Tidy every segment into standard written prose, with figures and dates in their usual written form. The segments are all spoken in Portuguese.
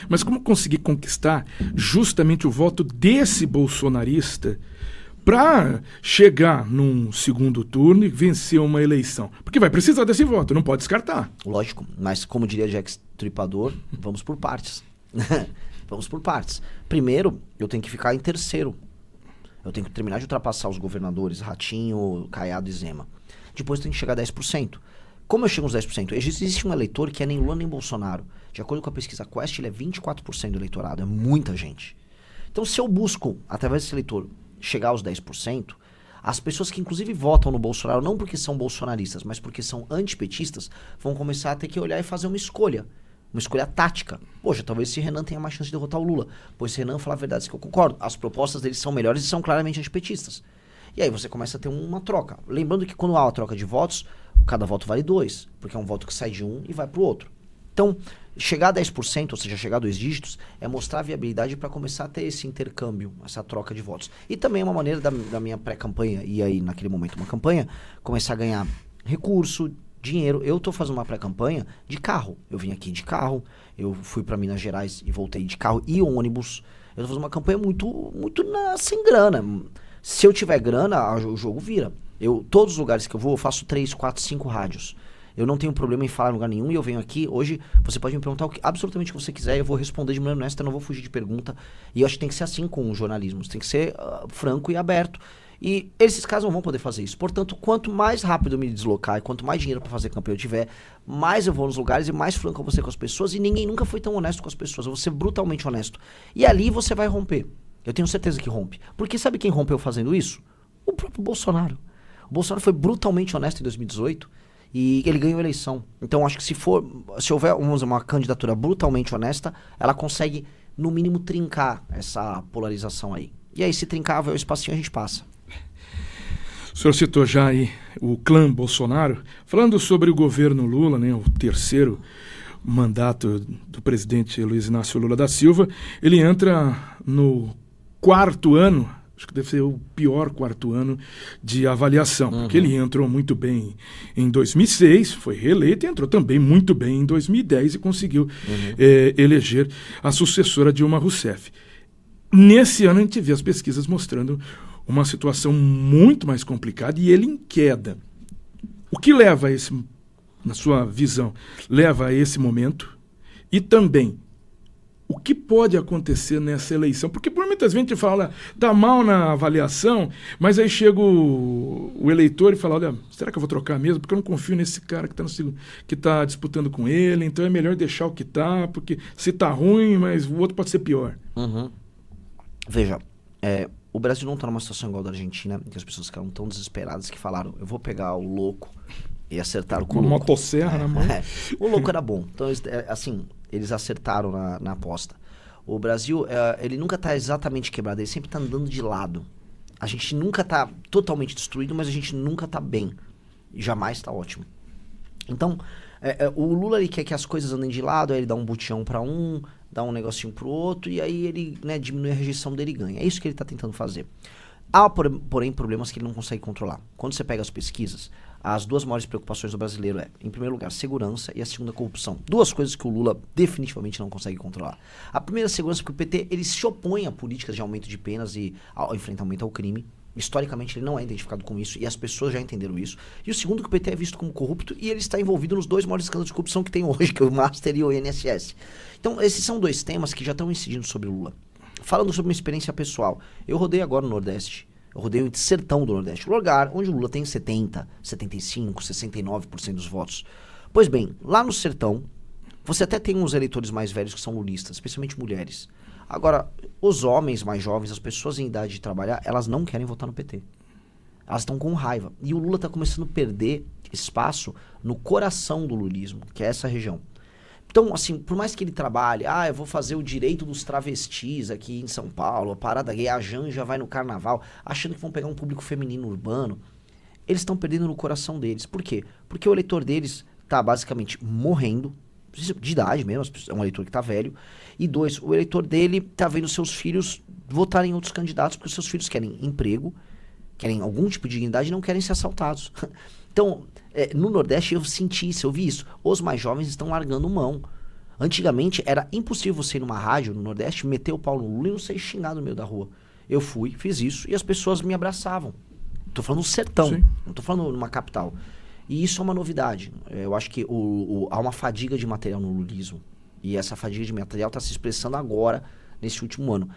Mas como conseguir conquistar justamente o voto desse bolsonarista para chegar num segundo turno e vencer uma eleição? Porque vai precisar desse voto, não pode descartar. Lógico, mas como diria Jack Stripador, vamos por partes. Vamos por partes. Primeiro, eu tenho que ficar em terceiro. Eu tenho que terminar de ultrapassar os governadores, Ratinho, Caiado e Zema. Depois eu tenho que chegar a 10%. Como eu chego aos 10%? Existe um eleitor que é nem Lula nem Bolsonaro. De acordo com a pesquisa Quest, ele é 24% do eleitorado. É muita gente. Então, se eu busco, através desse eleitor, chegar aos 10%, as pessoas que inclusive votam no Bolsonaro, não porque são bolsonaristas, mas porque são antipetistas, vão começar a ter que olhar e fazer uma escolha tática. Poxa, talvez esse Renan tenha mais chance de derrotar o Lula. Pois se Renan falar a verdade, que eu concordo. As propostas deles são melhores e são claramente antipetistas. E aí você começa a ter uma troca. Lembrando que quando há uma troca de votos, cada voto vale 2, porque é um voto que sai de um e vai pro outro. Então, chegar a 10%, ou seja, chegar a 2 dígitos, é mostrar a viabilidade para começar a ter esse intercâmbio, essa troca de votos. E também é uma maneira da minha pré-campanha, e aí naquele momento uma campanha, começar a ganhar recurso, dinheiro. Eu tô fazendo uma pré-campanha de carro. Eu vim aqui de carro, eu fui para Minas Gerais e voltei de carro e ônibus. Eu tô fazendo uma campanha muito sem grana. Se eu tiver grana, o jogo vira. Todos os lugares que eu vou, eu faço 3, 4, 5 rádios. Eu não tenho problema em falar em lugar nenhum e eu venho aqui. Hoje, você pode me perguntar absolutamente o que você quiser, eu vou responder de maneira honesta, eu não vou fugir de pergunta. E eu acho que tem que ser assim com o jornalismo, tem que ser franco e aberto. E esses caras não vão poder fazer isso. Portanto, quanto mais rápido eu me deslocar e quanto mais dinheiro para fazer campanha eu tiver, mais eu vou nos lugares e mais franco eu vou ser com as pessoas. E ninguém nunca foi tão honesto com as pessoas. Eu vou ser brutalmente honesto. E ali você vai romper. Eu tenho certeza que rompe. Porque sabe quem rompeu fazendo isso? O próprio Bolsonaro. O Bolsonaro foi brutalmente honesto em 2018 e ele ganhou a eleição. Então acho que se houver uma candidatura brutalmente honesta, ela consegue, no mínimo, trincar essa polarização aí. E aí, se trincar, o espacinho a gente passa. O senhor citou já aí o clã Bolsonaro. Falando sobre o governo Lula, né, o terceiro mandato do presidente Luiz Inácio Lula da Silva, ele entra no 4º ano, acho que deve ser o pior 4º ano de avaliação, porque ele entrou muito bem em 2006, foi reeleito e entrou também muito bem em 2010 e conseguiu eleger a sucessora Dilma Rousseff. Nesse ano a gente vê as pesquisas mostrando uma situação muito mais complicada e ele em queda. O que leva a esse, na sua visão, leva a esse momento? E também, o que pode acontecer nessa eleição? Porque por muitas vezes a gente fala, tá mal na avaliação, mas aí chega o eleitor e fala, olha, será que eu vou trocar mesmo? Porque eu não confio nesse cara que tá disputando com ele, então é melhor deixar o que tá, porque se tá ruim, mas o outro pode ser pior. Veja, o Brasil não está numa situação igual da Argentina, que as pessoas ficaram tão desesperadas que falaram, eu vou pegar o louco e acertaram com o louco. Uma motosserra na mão. O louco era bom. Então, eles acertaram na aposta. O Brasil, ele nunca está exatamente quebrado, ele sempre está andando de lado. A gente nunca está totalmente destruído, mas a gente nunca está bem. E jamais está ótimo. Então, o Lula ele quer que as coisas andem de lado, aí ele dá um butião para um, dá um negocinho pro outro, e aí ele, né, diminui a rejeição dele e ganha. É isso que ele tá tentando fazer. Há, porém, problemas que ele não consegue controlar. Quando você pega as pesquisas, as duas maiores preocupações do brasileiro em primeiro lugar, segurança e a segunda, corrupção. Duas coisas que o Lula definitivamente não consegue controlar. A primeira, segurança, porque o PT ele se opõe a políticas de aumento de penas e ao enfrentamento ao crime. Historicamente, ele não é identificado com isso e as pessoas já entenderam isso. E o segundo, que o PT é visto como corrupto e ele está envolvido nos dois maiores escândalos de corrupção que tem hoje, que é o Master e o INSS. Então, esses são dois temas que já estão incidindo sobre o Lula. Falando sobre uma experiência pessoal, eu rodei agora no Nordeste. Eu rodei o sertão do Nordeste, o lugar onde o Lula tem 70, 75, 69% dos votos. Pois bem, lá no sertão, você até tem uns eleitores mais velhos que são lulistas, especialmente mulheres. Agora, os homens mais jovens, as pessoas em idade de trabalhar, elas não querem votar no PT. Elas estão com raiva. E o Lula está começando a perder espaço no coração do lulismo, que é essa região. Então, assim, por mais que ele trabalhe, eu vou fazer o direito dos travestis aqui em São Paulo, a parada gay, a Janja vai no carnaval, achando que vão pegar um público feminino urbano, eles estão perdendo no coração deles. Por quê? Porque o eleitor deles está basicamente morrendo, de idade mesmo, é um eleitor que está velho, e 2, o eleitor dele está vendo seus filhos votarem em outros candidatos, porque os seus filhos querem emprego, querem algum tipo de dignidade e não querem ser assaltados. Então, no Nordeste eu senti isso, eu vi isso. Os mais jovens estão largando mão. Antigamente era impossível você ir numa rádio no Nordeste, meter o pau no Lula e não ser xingado no meio da rua. Eu fui, fiz isso e as pessoas me abraçavam. Tô falando no sertão, Sim. não tô falando numa capital. E isso é uma novidade. Eu acho que há uma fadiga de material no lulismo. E essa fadiga de material está se expressando agora, nesse último ano.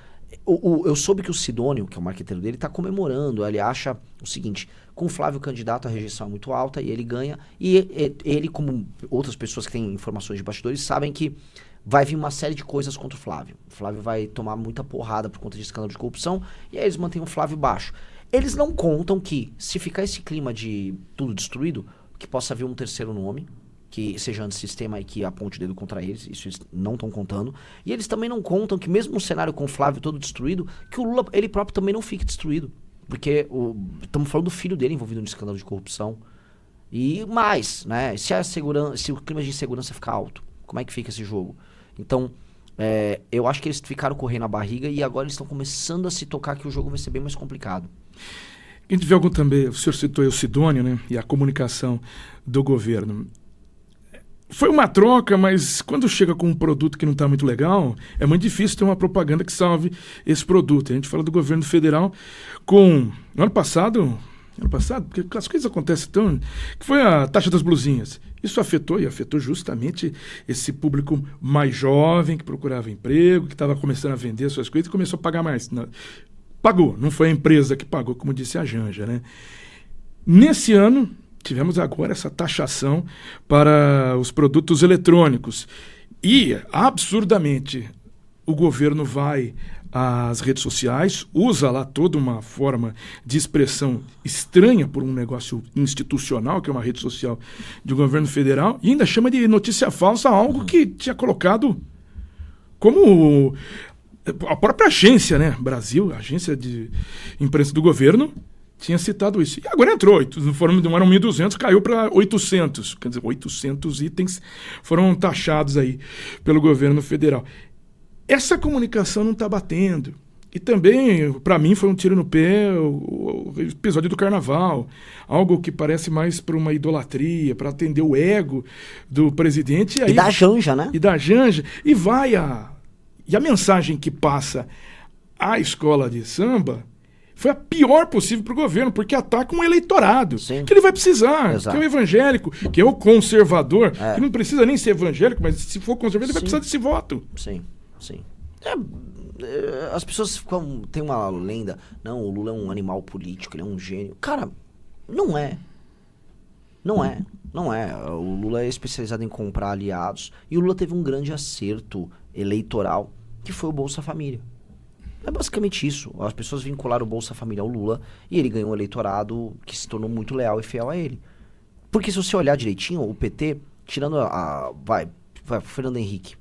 Eu soube que o Sidônio, que é o marqueteiro dele, está comemorando. Ele acha o seguinte: com o Flávio candidato, a rejeição é muito alta e ele ganha. E ele, como outras pessoas que têm informações de bastidores, sabem que vai vir uma série de coisas contra o Flávio. O Flávio vai tomar muita porrada por conta de escândalo de corrupção. E aí eles mantêm o Flávio baixo. Eles não contam que, se ficar esse clima de tudo destruído, que possa vir um terceiro nome, que seja antissistema e que aponte o dedo contra eles. Isso eles não estão contando. E eles também não contam que, mesmo no cenário com o Flávio todo destruído, que o Lula, ele próprio, também não fique destruído. Porque estamos falando do filho dele envolvido no escândalo de corrupção. E mais, né? Se o clima de insegurança ficar alto, como é que fica esse jogo? Então, eu acho que eles ficaram correndo a barriga e agora eles estão começando a se tocar que o jogo vai ser bem mais complicado. A gente vê algo também, o senhor citou aí o Sidônio, né? E a comunicação do governo. Foi uma troca, mas quando chega com um produto que não está muito legal, é muito difícil ter uma propaganda que salve esse produto. A gente fala do governo federal com... No ano passado, porque as coisas acontecem tão... que foi a taxa das blusinhas. Isso afetou justamente esse público mais jovem, que procurava emprego, que estava começando a vender suas coisas e começou a pagar mais. Pagou, não foi a empresa que pagou, como disse a Janja, né? Nesse ano... tivemos agora essa taxação para os produtos eletrônicos. E, absurdamente, o governo vai às redes sociais, usa lá toda uma forma de expressão estranha por um negócio institucional, que é uma rede social do governo federal, e ainda chama de notícia falsa algo que tinha colocado como a própria agência, né? Brasil, a agência de imprensa do governo, tinha citado isso. E agora entrou. Não eram 1.200, caiu para 800. Quer dizer, 800 itens foram taxados aí pelo governo federal. Essa comunicação não está batendo. E também, para mim, foi um tiro no pé o episódio do carnaval. Algo que parece mais para uma idolatria, para atender o ego do presidente. E da Janja, né? E da Janja. E a mensagem que passa à escola de samba foi a pior possível para o governo, porque ataca um eleitorado. Sim. Que ele vai precisar, Exato. que é o evangélico, que é o conservador, que não precisa nem ser evangélico, mas se for conservador, ele vai precisar desse voto. Sim, sim. As pessoas tem uma lenda, não, o Lula é um animal político, ele é um gênio. Cara, não é. Não é. O Lula é especializado em comprar aliados, e o Lula teve um grande acerto eleitoral, que foi o Bolsa Família. É basicamente isso. As pessoas vincularam o Bolsa Família ao Lula e ele ganhou um eleitorado que se tornou muito leal e fiel a ele. Porque se você olhar direitinho, o PT, tirando Fernando Henrique,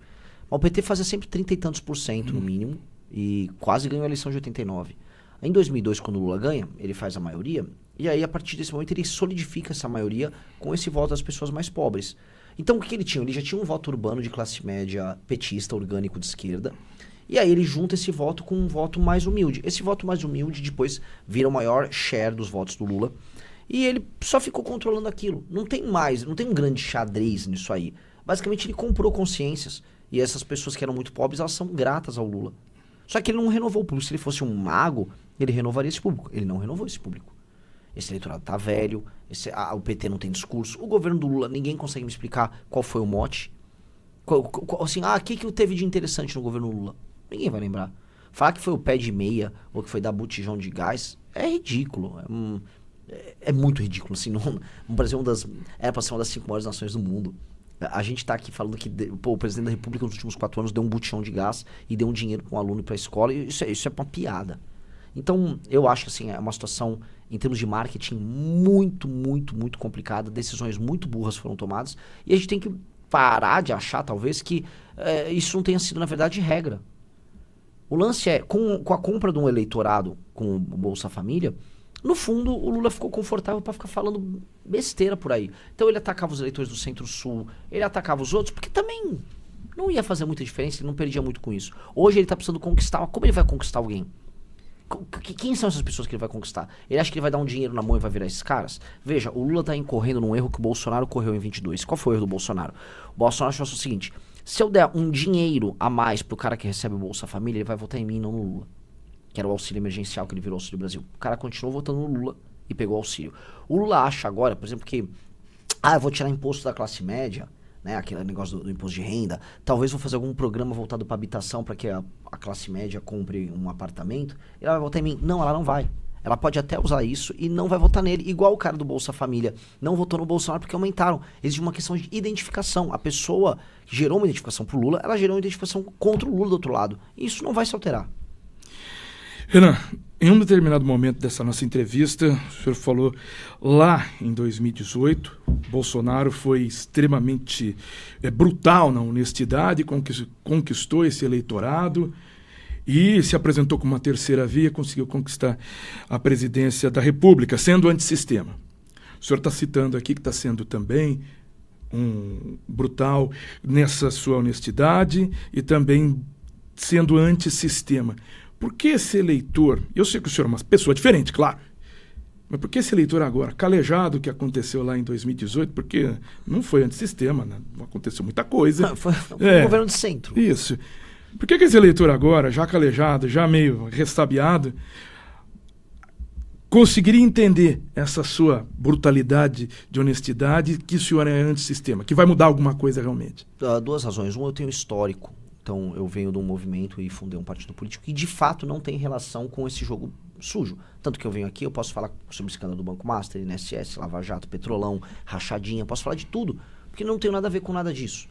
o PT fazia sempre 30 e tantos % no mínimo e quase ganhou a eleição de 89. Em 2002, quando o Lula ganha, ele faz a maioria e aí a partir desse momento ele solidifica essa maioria com esse voto das pessoas mais pobres. Então o que ele tinha? Ele já tinha um voto urbano de classe média petista, orgânico de esquerda. E aí ele junta esse voto com um voto mais humilde. Esse voto mais humilde depois vira o maior share dos votos do Lula. E ele só ficou controlando aquilo. Não tem um grande xadrez nisso aí. Basicamente ele comprou consciências. E essas pessoas que eram muito pobres, elas são gratas ao Lula. Só que ele não renovou o público. Se ele fosse um mago, ele renovaria esse público. Ele não renovou esse público. Esse eleitorado tá velho, o PT não tem discurso. O governo do Lula, ninguém consegue me explicar qual foi o mote. O que teve de interessante no governo Lula? Ninguém vai lembrar. Falar que foi o pé de meia ou que foi dar botijão de gás é ridículo. É muito ridículo. Assim, no Brasil era para ser uma das 5 maiores nações do mundo. A gente tá aqui falando que o presidente da República nos últimos 4 anos deu um botijão de gás e deu um dinheiro para um aluno para a escola. E isso é uma piada. Então, eu acho que assim, é uma situação, em termos de marketing, muito, muito, muito complicada. Decisões muito burras foram tomadas. E a gente tem que parar de achar, talvez, que isso não tenha sido, na verdade, regra. O lance é, com a compra de um eleitorado com o Bolsa Família, no fundo, o Lula ficou confortável para ficar falando besteira por aí. Então ele atacava os eleitores do Centro-Sul, ele atacava os outros, porque também não ia fazer muita diferença, ele não perdia muito com isso. Hoje ele tá precisando conquistar, como ele vai conquistar alguém? Quem são essas pessoas que ele vai conquistar? Ele acha que ele vai dar um dinheiro na mão e vai virar esses caras? Veja, o Lula tá incorrendo num erro que o Bolsonaro correu em 22. Qual foi o erro do Bolsonaro? O Bolsonaro achou o seguinte: Se eu der um dinheiro a mais pro cara que recebe o Bolsa Família, ele vai votar em mim, não no Lula. Que era o auxílio emergencial que ele virou Auxílio Brasil. O cara continuou votando no Lula e pegou o auxílio. O Lula acha agora, por exemplo, que eu vou tirar imposto da classe média, né, aquele negócio do imposto de renda, talvez vou fazer algum programa voltado para habitação para que a classe média compre um apartamento, e ela vai votar em mim. Não, ela não vai. Ela pode até usar isso e não vai votar nele, igual o cara do Bolsa Família não votou no Bolsonaro porque aumentaram. Existe uma questão de identificação. A pessoa que gerou uma identificação pro Lula, ela gerou uma identificação contra o Lula do outro lado. E isso não vai se alterar. Renan, em um determinado momento dessa nossa entrevista, o senhor falou lá em 2018, Bolsonaro foi extremamente brutal na honestidade, conquistou esse eleitorado e se apresentou como uma terceira via, conseguiu conquistar a presidência da República, sendo antissistema. O senhor está citando aqui que está sendo também um brutal nessa sua honestidade e também sendo antissistema. Por que esse eleitor, eu sei que o senhor é uma pessoa diferente, claro, mas por que esse eleitor agora, calejado que aconteceu lá em 2018, porque não foi antissistema, né? Não aconteceu muita coisa. Não, foi um governo de centro. Isso. Por que esse eleitor agora, já calejado, já meio ressabiado, conseguiria entender essa sua brutalidade de honestidade, que o senhor é antissistema, que vai mudar alguma coisa realmente? Duas razões. Uma, eu tenho histórico. Então, eu venho de um movimento e fundei um partido político que, de fato, não tem relação com esse jogo sujo. Tanto que eu venho aqui, eu posso falar sobre o escândalo do Banco Master, INSS, Lava Jato, Petrolão, Rachadinha, posso falar de tudo, porque não tenho nada a ver com nada disso.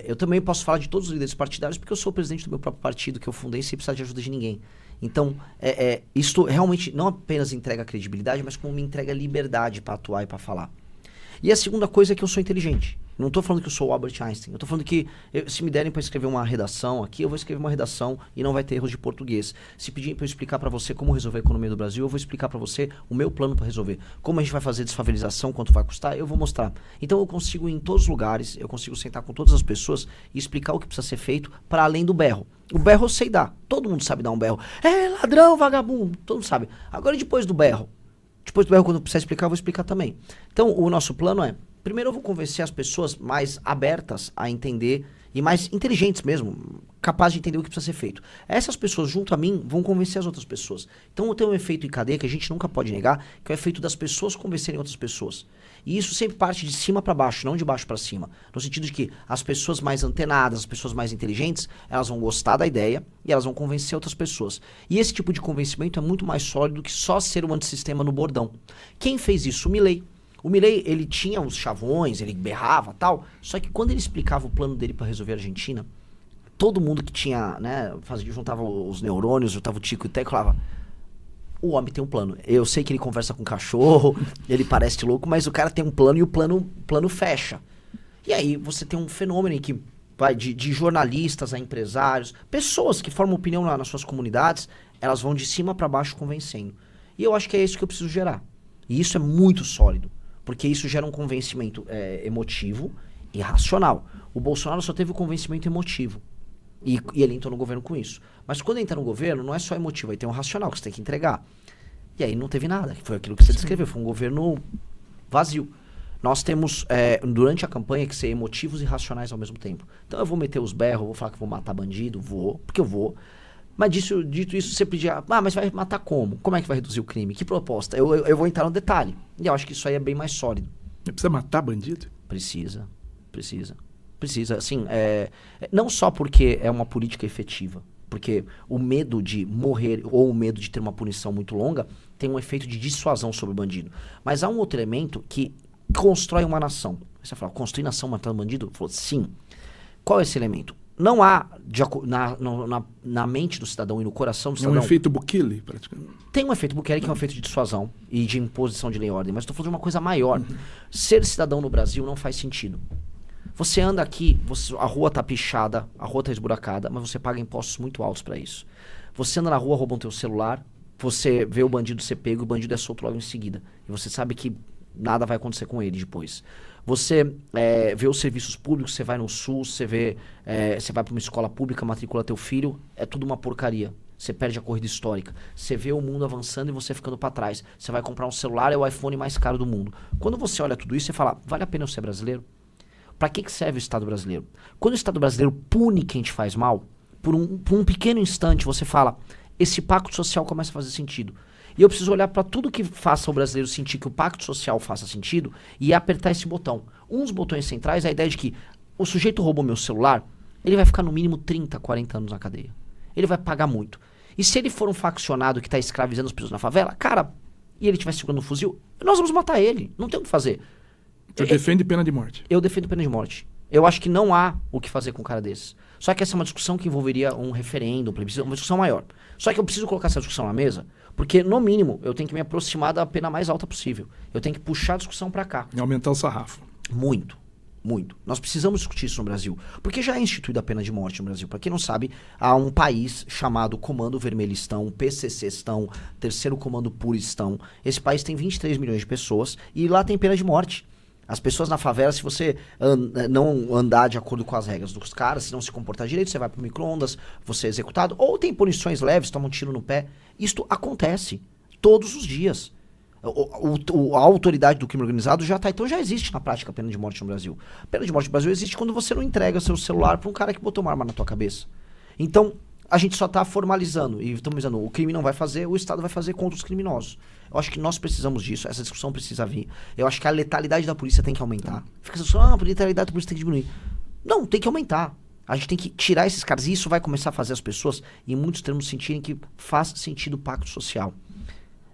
Eu também posso falar de todos os líderes partidários, porque eu sou o presidente do meu próprio partido, que eu fundei sem precisar de ajuda de ninguém. Então, isto realmente não apenas entrega credibilidade, mas como me entrega liberdade para atuar e para falar. E a segunda coisa é que eu sou inteligente. Não estou falando que eu sou o Albert Einstein. Eu estou falando que se me derem para escrever uma redação aqui, eu vou escrever uma redação e não vai ter erros de português. Se pedirem para eu explicar para você como resolver a economia do Brasil, eu vou explicar para você o meu plano para resolver. Como a gente vai fazer desfavelização, quanto vai custar, eu vou mostrar. Então eu consigo ir em todos os lugares, eu consigo sentar com todas as pessoas e explicar o que precisa ser feito para além do berro. O berro eu sei dar. Todo mundo sabe dar um berro. Ladrão, vagabundo. Todo mundo sabe. Agora depois do berro, quando eu precisar explicar, eu vou explicar também. Então o nosso plano é: primeiro eu vou convencer as pessoas mais abertas a entender e mais inteligentes mesmo, capazes de entender o que precisa ser feito. Essas pessoas junto a mim vão convencer as outras pessoas. Então tem um efeito em cadeia que a gente nunca pode negar, que é o efeito das pessoas convencerem outras pessoas. E isso sempre parte de cima para baixo, não de baixo para cima. No sentido de que as pessoas mais antenadas, as pessoas mais inteligentes, elas vão gostar da ideia e elas vão convencer outras pessoas. E esse tipo de convencimento é muito mais sólido do que só ser um antissistema no bordão. Quem fez isso? O Milei. O Milei, ele tinha os chavões, ele berrava tal, só que quando ele explicava o plano dele para resolver a Argentina, todo mundo que tinha, né, juntava os neurônios, juntava o Tico e o Teco, falava: o homem tem um plano. Eu sei que ele conversa com cachorro, ele parece louco, mas o cara tem um plano e o plano fecha. E aí você tem um fenômeno em que vai de jornalistas a empresários, pessoas que formam opinião nas suas comunidades, elas vão de cima para baixo convencendo. E eu acho que é isso que eu preciso gerar. E isso é muito sólido. Porque isso gera um convencimento emotivo e racional. O Bolsonaro só teve o convencimento emotivo. E ele entrou no governo com isso. Mas quando entra no governo, não é só emotivo, aí tem um racional que você tem que entregar. E aí não teve nada. Foi aquilo que você descreveu. Foi um governo vazio. Nós temos, durante a campanha, que ser emotivos e racionais ao mesmo tempo. Então eu vou meter os berros, vou falar que vou matar bandido, porque eu vou. Mas dito isso, você pedia: mas vai matar como? Como é que vai reduzir o crime? Que proposta? Eu vou entrar no detalhe. E eu acho que isso aí é bem mais sólido. Precisa matar bandido? Precisa. Assim, não só porque é uma política efetiva. Porque o medo de morrer ou o medo de ter uma punição muito longa tem um efeito de dissuasão sobre o bandido. Mas há um outro elemento que constrói uma nação. Você fala: construir nação matando bandido? Falou: sim. Qual é esse elemento? Não há, na mente do cidadão e no coração do cidadão... É um efeito Bukele, praticamente. Tem um efeito Bukele que é um efeito de dissuasão e de imposição de lei e ordem, mas estou falando de uma coisa maior. Ser cidadão no Brasil não faz sentido. Você anda aqui, a rua está pichada, a rua está esburacada, mas você paga impostos muito altos para isso. Você anda na rua, roubam teu celular, você vê o bandido ser pego e o bandido é solto logo em seguida. E você sabe que nada vai acontecer com ele depois. Você vê os serviços públicos, você vai no SUS, você vai para uma escola pública, matricula teu filho, é tudo uma porcaria. Você perde a corrida histórica. Você vê o mundo avançando e você ficando para trás. Você vai comprar um celular, é o iPhone mais caro do mundo. Quando você olha tudo isso, você fala: vale a pena eu ser brasileiro? Pra que serve o Estado brasileiro? Quando o Estado brasileiro pune quem te faz mal, por um pequeno instante você fala, esse pacto social começa a fazer sentido. E eu preciso olhar para tudo que faça o brasileiro sentir que o pacto social faça sentido e apertar esse botão. Um dos botões centrais é a ideia de que o sujeito roubou meu celular, ele vai ficar no mínimo 30, 40 anos na cadeia. Ele vai pagar muito. E se ele for um faccionado que está escravizando as pessoas na favela, cara, e ele estiver segurando um fuzil, nós vamos matar ele. Não tem o que fazer. Você defende pena de morte? Eu defendo pena de morte. Eu acho que não há o que fazer com um cara desses. Só que essa é uma discussão que envolveria um referendo, um plebiscito, uma discussão maior. Só que eu preciso colocar essa discussão na mesa, porque, no mínimo, eu tenho que me aproximar da pena mais alta possível. Eu tenho que puxar a discussão para cá. E aumentar o sarrafo. Muito. Muito. Nós precisamos discutir isso no Brasil. Porque já é instituída a pena de morte no Brasil. Para quem não sabe, há um país chamado Comando Vermelhistão, PCCistão, Terceiro Comando Puristão. Esse país tem 23 milhões de pessoas e lá tem pena de morte. As pessoas na favela, se você não andar de acordo com as regras dos caras, se não se comportar direito, você vai pro micro-ondas, você é executado. Ou tem punições leves, toma um tiro no pé. Isto acontece todos os dias. A autoridade do crime organizado já tá, então já existe na prática a pena de morte no Brasil. A pena de morte no Brasil existe quando você não entrega seu celular para um cara que botou uma arma na tua cabeça. Então, a gente só tá formalizando e estamos dizendo, o crime não vai fazer, o Estado vai fazer contra os criminosos. Eu acho que nós precisamos disso, essa discussão precisa vir. Eu acho que a letalidade da polícia tem que aumentar. Fica assim, a letalidade da polícia tem que diminuir. Não, tem que aumentar. A gente tem que tirar esses caras e isso vai começar a fazer as pessoas, em muitos termos, sentirem que faz sentido o pacto social.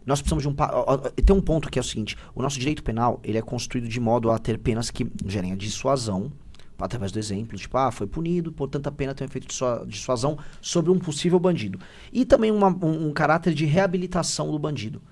Nós precisamos de tem um ponto que é o seguinte, o nosso direito penal, ele é construído de modo a ter penas que gerem a dissuasão, através do exemplo, tipo, foi punido, portanto a pena tem um efeito de dissuasão sobre um possível bandido. E também um caráter de reabilitação do bandido.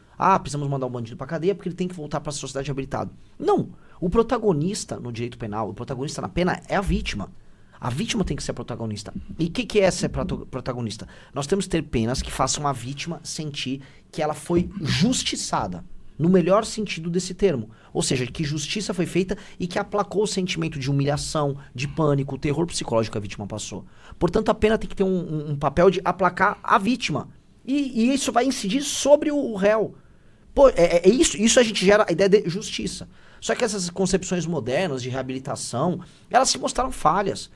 Precisamos mandar o bandido pra cadeia porque ele tem que voltar pra sociedade reabilitado. Não. O protagonista no direito penal, o protagonista na pena é a vítima. A vítima tem que ser a protagonista. E o que é ser protagonista? Nós temos que ter penas que façam a vítima sentir que ela foi justiçada. No melhor sentido desse termo. Ou seja, que justiça foi feita e que aplacou o sentimento de humilhação, de pânico, o terror psicológico que a vítima passou. Portanto, a pena tem que ter um papel de aplacar a vítima. E isso vai incidir sobre o réu. Pô, isso a gente gera a ideia de justiça. Só que essas concepções modernas de reabilitação, elas se mostraram falhas.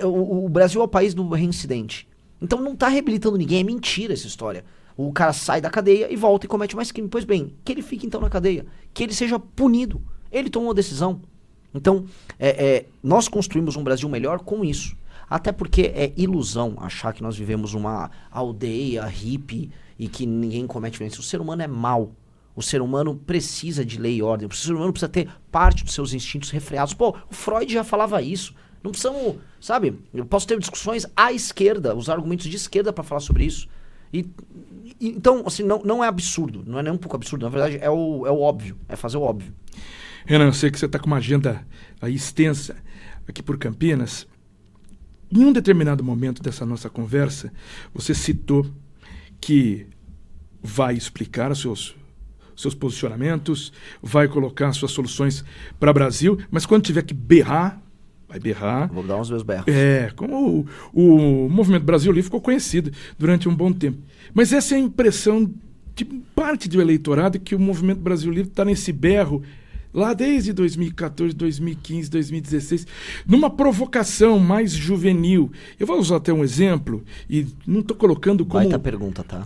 O Brasil é o país do reincidente. Então não está reabilitando ninguém, é mentira essa história. O cara sai da cadeia e volta e comete mais crime. Pois bem, que ele fique então na cadeia. Que ele seja punido. Ele tomou uma decisão. Então, nós construímos um Brasil melhor com isso. Até porque é ilusão achar que nós vivemos uma aldeia hippie e que ninguém comete violência. O ser humano é mau. O ser humano precisa de lei e ordem. O ser humano precisa ter parte dos seus instintos refreados. Pô, o Freud já falava isso. Não precisamos, sabe? Eu posso ter discussões à esquerda, usar argumentos de esquerda para falar sobre isso. Então, assim, não é absurdo. Não é nem um pouco absurdo. Na verdade, é o óbvio. É fazer o óbvio. Renan, eu sei que você está com uma agenda aí extensa aqui por Campinas. Em um determinado momento dessa nossa conversa, você citou que vai explicar os seus posicionamentos, vai colocar suas soluções para o Brasil, mas quando tiver que berrar, vai berrar. Vou dar uns meus berros. Como o Movimento Brasil Livre ficou conhecido durante um bom tempo. Mas essa é a impressão de parte do eleitorado, que o Movimento Brasil Livre está nesse berro lá desde 2014, 2015, 2016, numa provocação mais juvenil. Eu vou usar até um exemplo, e não estou colocando como... Baita pergunta, tá?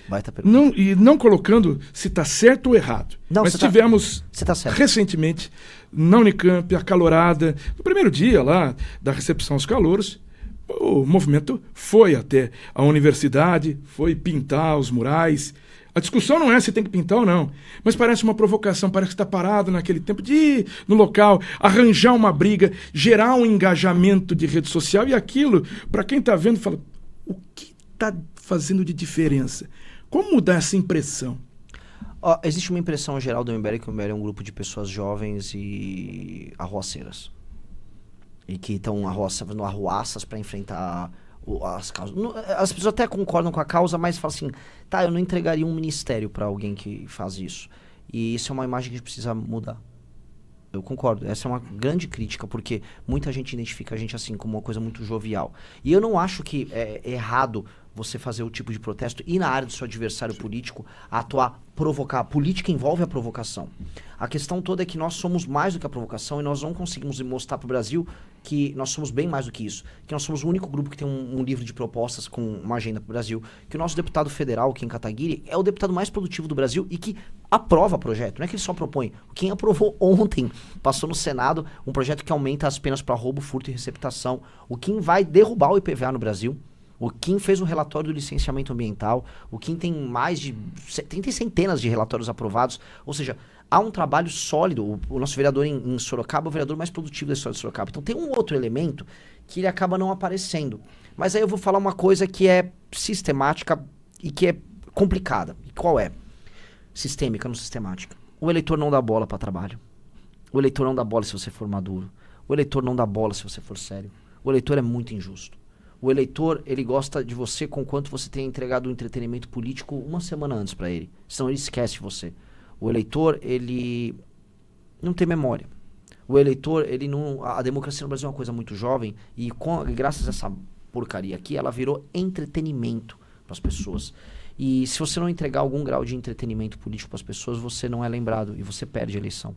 Baita pergunta. Não colocando se está certo ou errado. Não, mas tivemos tá recentemente na Unicamp, acalorada, no primeiro dia lá da recepção aos calouros, o movimento foi até a universidade, foi pintar os murais. A discussão não é se tem que pintar ou não, mas parece uma provocação, parece que está parado naquele tempo de ir no local, arranjar uma briga, gerar um engajamento de rede social, e aquilo, para quem está vendo, fala, o que está fazendo de diferença? Como mudar essa impressão? Existe uma impressão geral do MBL que o MBL é um grupo de pessoas jovens e arruaceiras. E que estão fazendo arruaças para enfrentar as causas. As pessoas até concordam com a causa, mas falam assim, eu não entregaria um ministério para alguém que faz isso. E isso é uma imagem que a gente precisa mudar. Eu concordo. Essa é uma grande crítica, porque muita gente identifica a gente assim como uma coisa muito jovial. E eu não acho que é errado você fazer o tipo de protesto e na área do seu adversário político atuar, provocar. A política envolve a provocação. A questão toda é que nós somos mais do que a provocação e nós não conseguimos mostrar para o Brasil que nós somos bem mais do que isso. Que nós somos o único grupo que tem um livro de propostas com uma agenda para o Brasil. Que o nosso deputado federal, Kim Kataguiri, é o deputado mais produtivo do Brasil e que aprova projeto. Não é que ele só propõe. O Kim aprovou ontem, passou no Senado, um projeto que aumenta as penas para roubo, furto e receptação. O Kim vai derrubar o IPVA no Brasil. O Kim fez um relatório do licenciamento ambiental. O Kim tem tem centenas de relatórios aprovados. Ou seja, há um trabalho sólido. O nosso vereador em Sorocaba é o vereador mais produtivo da história de Sorocaba. Então tem um outro elemento que ele acaba não aparecendo. Mas aí eu vou falar uma coisa que é sistemática e que é complicada. E qual é? Sistêmica, não sistemática. O eleitor não dá bola para trabalho. O eleitor não dá bola se você for maduro. O eleitor não dá bola se você for sério. O eleitor é muito injusto. O eleitor, ele gosta de você com quanto você tenha entregado um entretenimento político uma semana antes para ele. Senão ele esquece você. O eleitor, ele não tem memória. O eleitor, ele não... A democracia no Brasil é uma coisa muito jovem e graças a essa porcaria aqui, ela virou entretenimento para as pessoas. E se você não entregar algum grau de entretenimento político para as pessoas, você não é lembrado e você perde a eleição.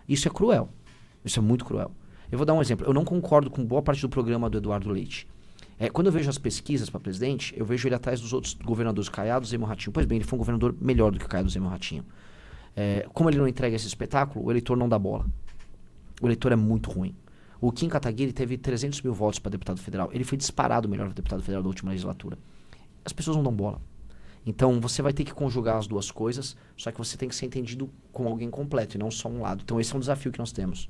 Isso é cruel. Isso é muito cruel. Eu vou dar um exemplo. Eu não concordo com boa parte do programa do Eduardo Leite. Quando eu vejo as pesquisas para presidente, eu vejo ele atrás dos outros governadores Caiado, Zema Ratinho. Pois bem, ele foi um governador melhor do que o Caiado, Zema Ratinho. Como ele não entrega esse espetáculo, o eleitor não dá bola. O eleitor é muito ruim. O Kim Kataguiri teve 300 mil votos para deputado federal. Ele foi disparado o melhor deputado federal da última legislatura. As pessoas não dão bola. Então você vai ter que conjugar as duas coisas, só que você tem que ser entendido como alguém completo e não só um lado. Então esse é um desafio que nós temos.